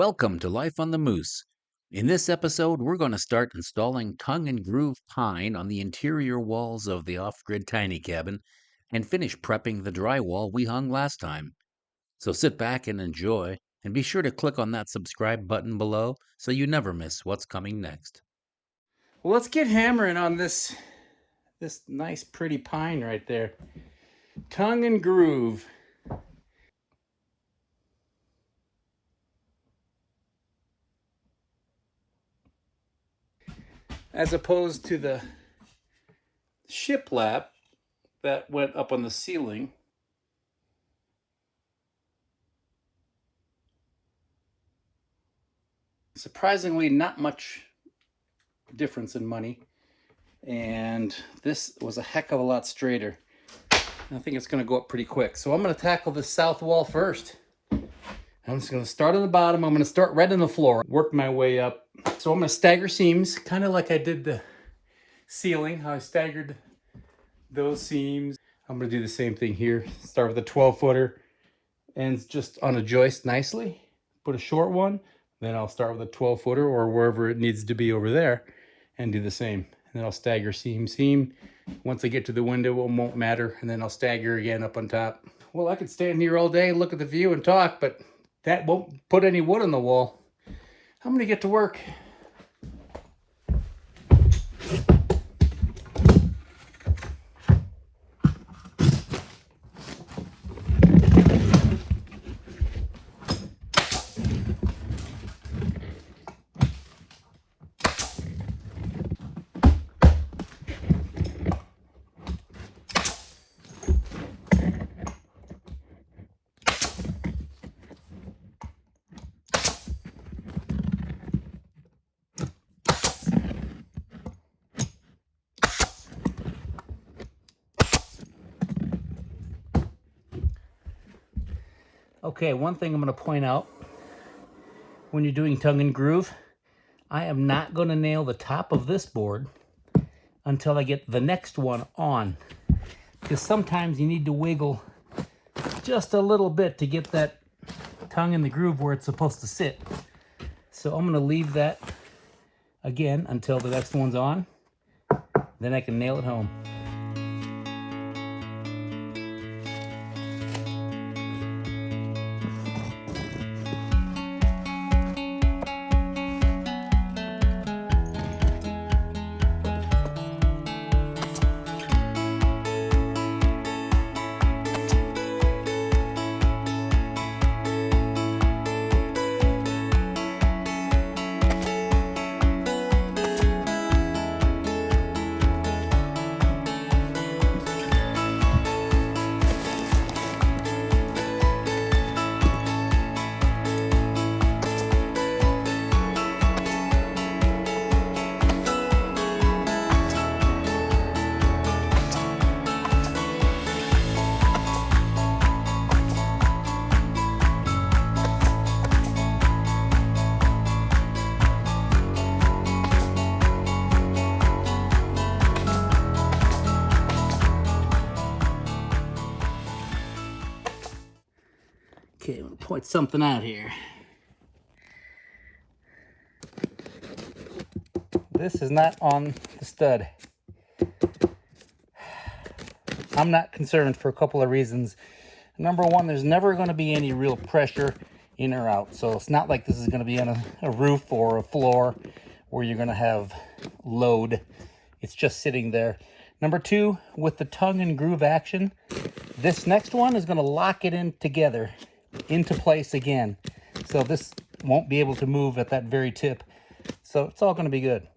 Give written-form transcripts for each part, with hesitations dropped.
Welcome to Life on the Moose. In this episode, we're going to start installing tongue and groove pine on the interior walls of the off-grid tiny cabin and finish prepping the drywall we hung last time. So sit back and enjoy, and be sure to click on that subscribe button below so you never miss what's coming next. Well, let's get hammering on this nice pretty pine right there. Tongue and groove. As opposed to the shiplap that went up on the ceiling. Surprisingly, not much difference in money. And this was a heck of a lot straighter. I think it's going to go up pretty quick. So I'm going to tackle the south wall first. I'm just going to start on the bottom. I'm going to start right in the floor, work my way up. So I'm going to stagger seams, kind of like I did the ceiling, how I staggered those seams. I'm going to do the same thing here. Start with a 12-footer, ends just on a joist nicely. Put a short one. Then I'll start with a 12-footer or wherever it needs to be over there and do the same. And then I'll stagger seam. Once I get to the window, it won't matter. And then I'll stagger again up on top. Well, I could stand here all day, look at the view and talk, but that won't put any wood on the wall. I'm going to get to work. Okay, one thing I'm going to point out when you're doing tongue and groove, I am not going to nail the top of this board until I get the next one on. Because sometimes you need to wiggle just a little bit to get that tongue in the groove where it's supposed to sit. So I'm going to leave that again until the next one's on. Then I can nail it home. Okay, I'm going to point something out here. This is not on the stud. I'm not concerned for a couple of reasons. Number one, there's never going to be any real pressure in or out. So it's not like this is going to be on a roof or a floor where you're going to have load. It's just sitting there. Number two, with the tongue and groove action, this next one is going to lock it in together, into place again. So this won't be able to move at that very tip. So it's all going to be good.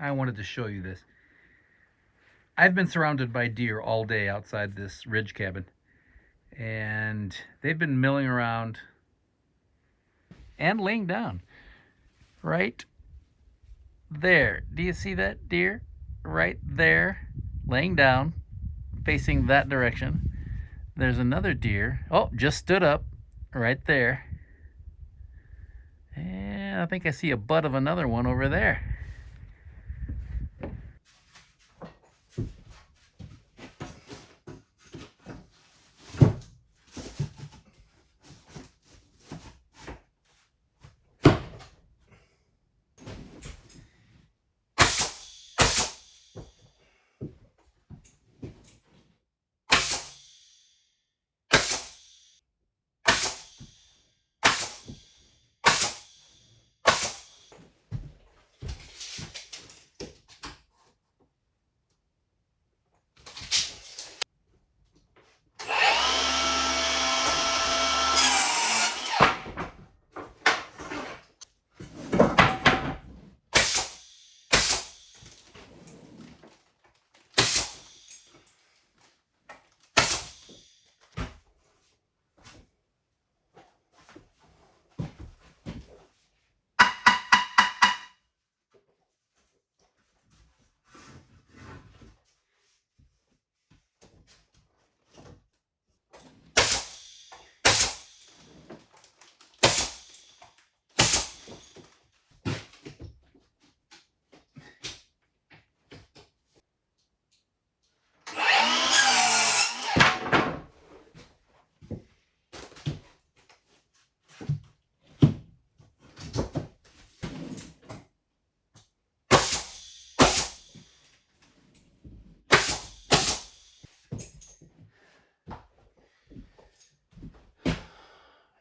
I wanted to show you this. I've been surrounded by deer all day outside this ridge cabin, and they've been milling around and laying down right there. Do you see that deer? Right there, laying down, facing that direction. There's another deer. Oh, just stood up right there. And I think I see a butt of another one over there.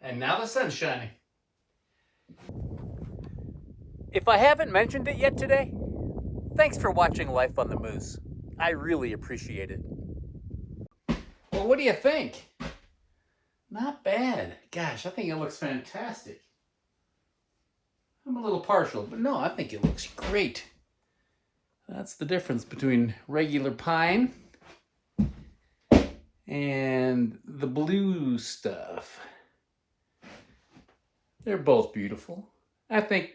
And now the sun's shining. If I haven't mentioned it yet today, thanks for watching Life on the Moose. I really appreciate it. Well, what do you think? Not bad. Gosh, I think it looks fantastic. I'm a little partial, but no, I think it looks great. That's the difference between regular pine and the blue stuff. They're both beautiful. I think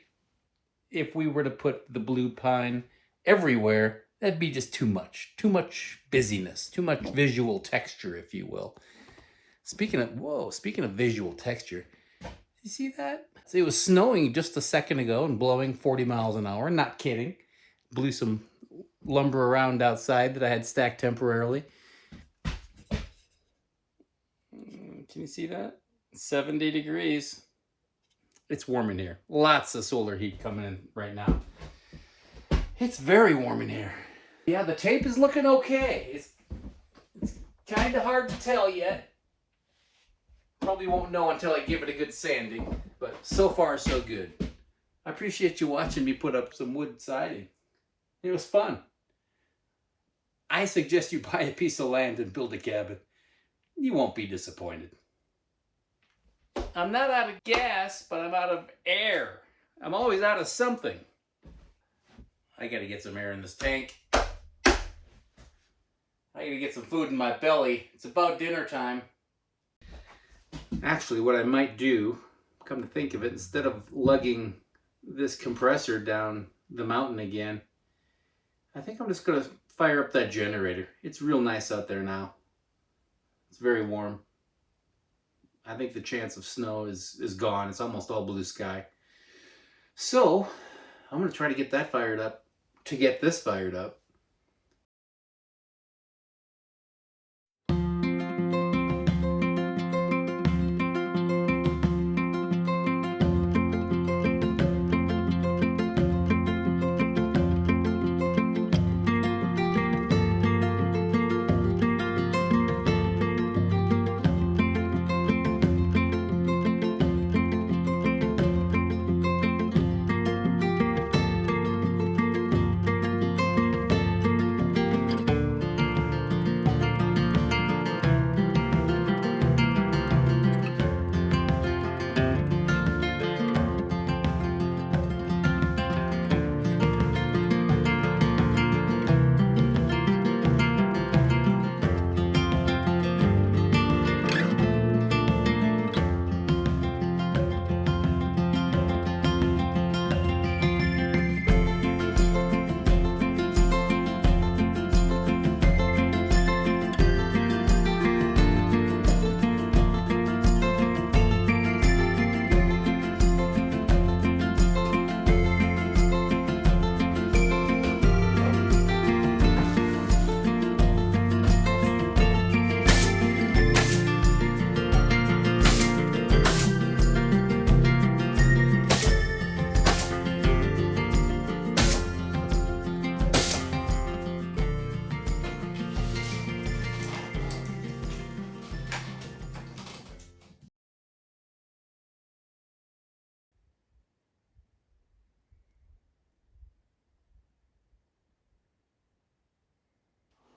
if we were to put the blue pine everywhere, that'd be just too much. Too much busyness, too much visual texture, if you will. Speaking of visual texture, you see that? See, it was snowing just a second ago and blowing 40 miles an hour. Not kidding. Blew some lumber around outside that I had stacked temporarily. Can you see that? 70 degrees. It's warm in here. Lots of solar heat coming in right now. It's very warm in here. Yeah, the tape is looking okay. It's kind of hard to tell yet. Probably won't know until I give it a good sanding. But so far, so good. I appreciate you watching me put up some wood siding. It was fun. I suggest you buy a piece of land and build a cabin. You won't be disappointed. I'm not out of gas, but I'm out of air. I'm always out of something. I gotta get some air in this tank. I gotta get some food in my belly. It's about dinner time. Actually, what I might do, come to think of it, instead of lugging this compressor down the mountain again, I think I'm just gonna fire up that generator. It's real nice out there now. It's very warm. I think the chance of snow is gone. It's almost all blue sky. So I'm going to try to get that fired up to get this fired up.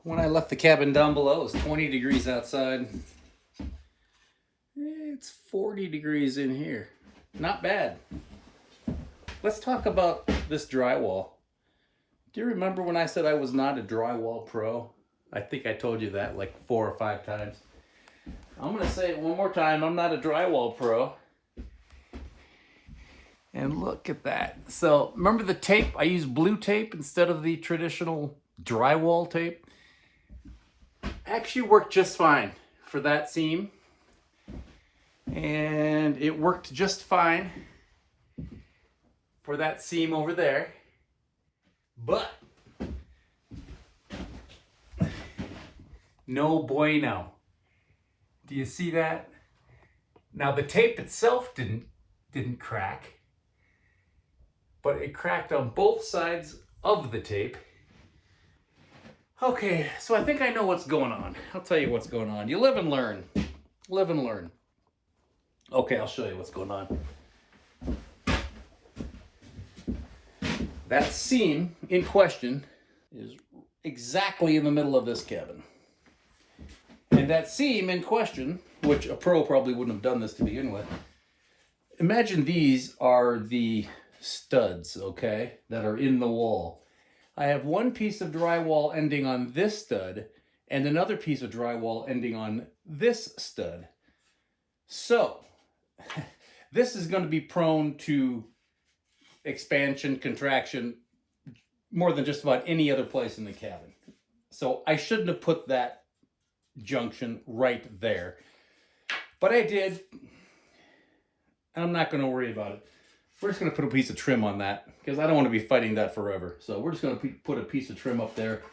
When I left the cabin down below, it was 20 degrees outside. It's 40 degrees in here. Not bad. Let's talk about this drywall. Do you remember when I said I was not a drywall pro? I think I told you that like 4 or 5 times. I'm going to say it one more time. I'm not a drywall pro. And look at that. So remember the tape? I used blue tape instead of the traditional drywall tape. Actually worked just fine for that seam. And it worked just fine for that seam over there. But no bueno. Do you see that? Now the tape itself didn't crack, but it cracked on both sides of the tape. Okay, so I think I know what's going on. I'll tell you what's going on. You live and learn. Live and learn. Okay, I'll show you what's going on. That seam in question is exactly in the middle of this cabin. And that seam in question, which a pro probably wouldn't have done this to begin with, imagine these are the studs, okay, that are in the wall. I have one piece of drywall ending on this stud and another piece of drywall ending on this stud. So, this is going to be prone to expansion, contraction, more than just about any other place in the cabin. So I shouldn't have put that junction right there. But I did, and I'm not going to worry about it. We're just going to put a piece of trim on that because I don't want to be fighting that forever. So we're just going to put a piece of trim up there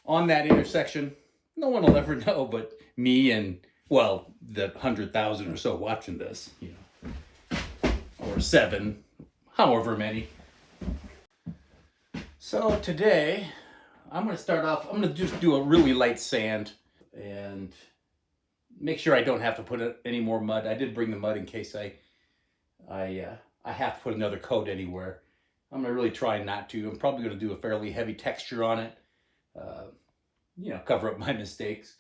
on that intersection. No one will ever know but me and, well, the 100,000 or so watching this, you know, or 7, however many. So today, I'm going to start off, I'm going to just do a really light sand and make sure I don't have to put any more mud. I did bring the mud in case I have to put another coat anywhere. I'm going to really try not to. I'm probably going to do a fairly heavy texture on it, you know, cover up my mistakes.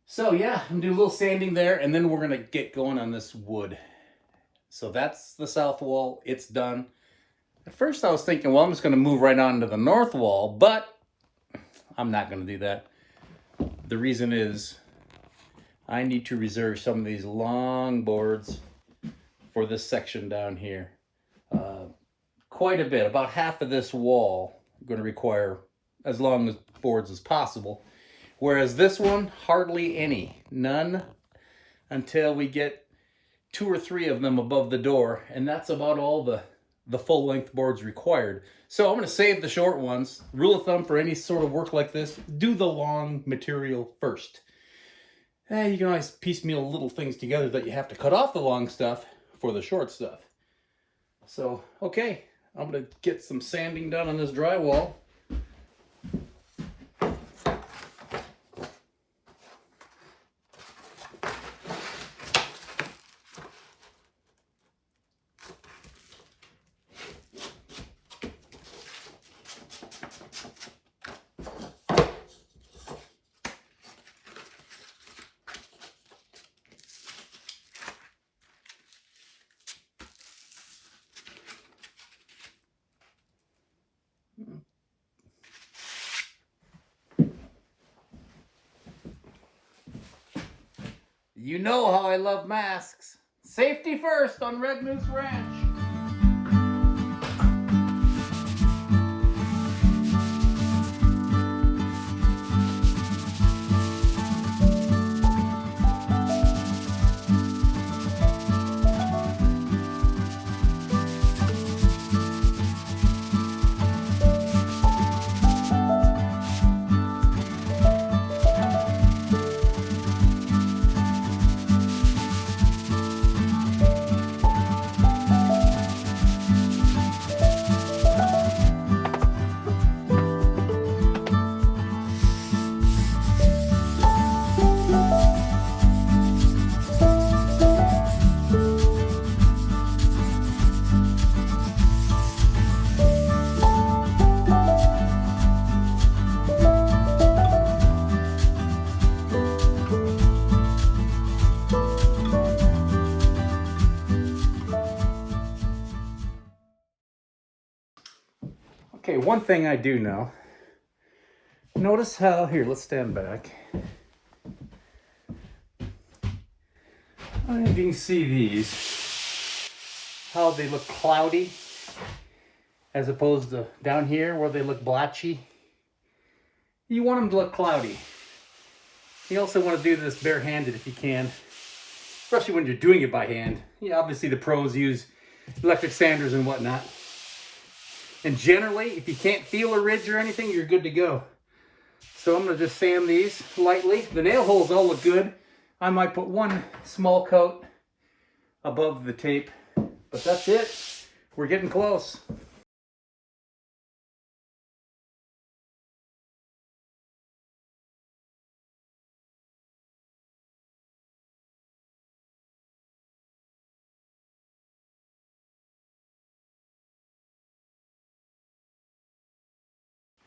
So yeah, I'm going to do a little sanding there, and then we're going to get going on this wood. So that's the south wall. It's done. At first I was thinking, well, I'm just going to move right on to the north wall, but I'm not going to do that. The reason is I need to reserve some of these long boards for this section down here. Quite a bit, about half of this wall I'm going to require as long as boards as possible. Whereas this one, hardly any, none, until we get 2 or 3 of them above the door, and that's about all the full length boards required. So I'm going to save the short ones. Rule of thumb for any sort of work like this, do the long material first. You can always piecemeal little things together that you have to cut off the long stuff for the short stuff. So, okay, I'm going to get some sanding done on this drywall. You know how I love masks. Safety first on Red Moose Ranch. Okay, one thing I do know. Notice how, here, let's stand back. I don't know if you can see these, how they look cloudy as opposed to down here where they look blotchy. You want them to look cloudy. You also want to do this barehanded if you can, especially when you're doing it by hand. Yeah, obviously the pros use electric sanders and whatnot. And generally, if you can't feel a ridge or anything, you're good to go. So I'm going to just sand these lightly. The nail holes all look good. I might put one small coat above the tape, but that's it. We're getting close.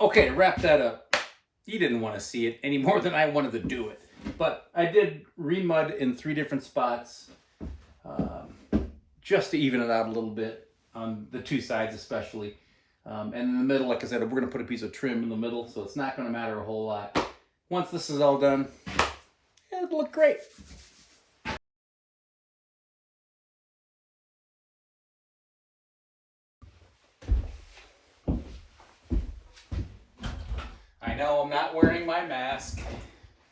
Okay, to wrap that up, you didn't want to see it any more than I wanted to do it. But I did re-mud in 3 different spots just to even it out a little bit on the 2 sides especially. And in the middle, like I said, we're going to put a piece of trim in the middle, so it's not going to matter a whole lot. Once this is all done, it'll look great. I know I'm not wearing my mask.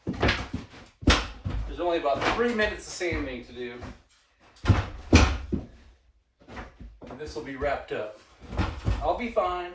There's only about 3 minutes of sanding to do. And this will be wrapped up. I'll be fine.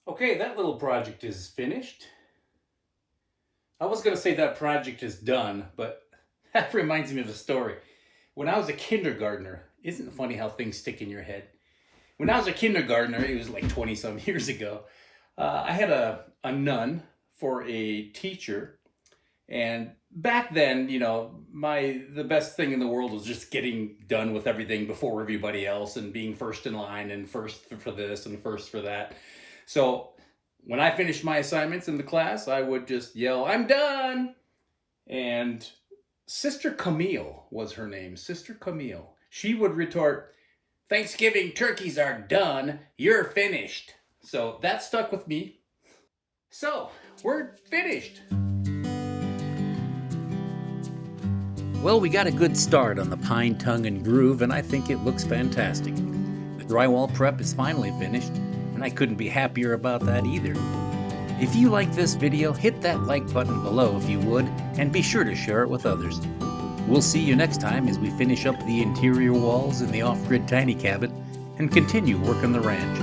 Okay, that little project is finished. I was going to say that project is done, but that reminds me of a story. When I was a kindergartner, isn't it funny how things stick in your head? When I was a kindergartner, it was like 20-some years ago, I had a nun for a teacher. And back then, you know, the best thing in the world was just getting done with everything before everybody else and being first in line and first for this and first for that. So when I finished my assignments in the class, I would just yell, "I'm done!" And Sister Camille was her name, Sister Camille. She would retort, "Thanksgiving turkeys are done, you're finished." So that stuck with me. So, we're finished. Well, we got a good start on the pine tongue and groove, and I think it looks fantastic. The drywall prep is finally finished, and I couldn't be happier about that either. If you like this video, hit that like button below if you would, and be sure to share it with others. We'll see you next time as we finish up the interior walls in the off-grid tiny cabin and continue working the ranch.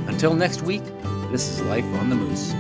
Until next week, this is Life on the Moose.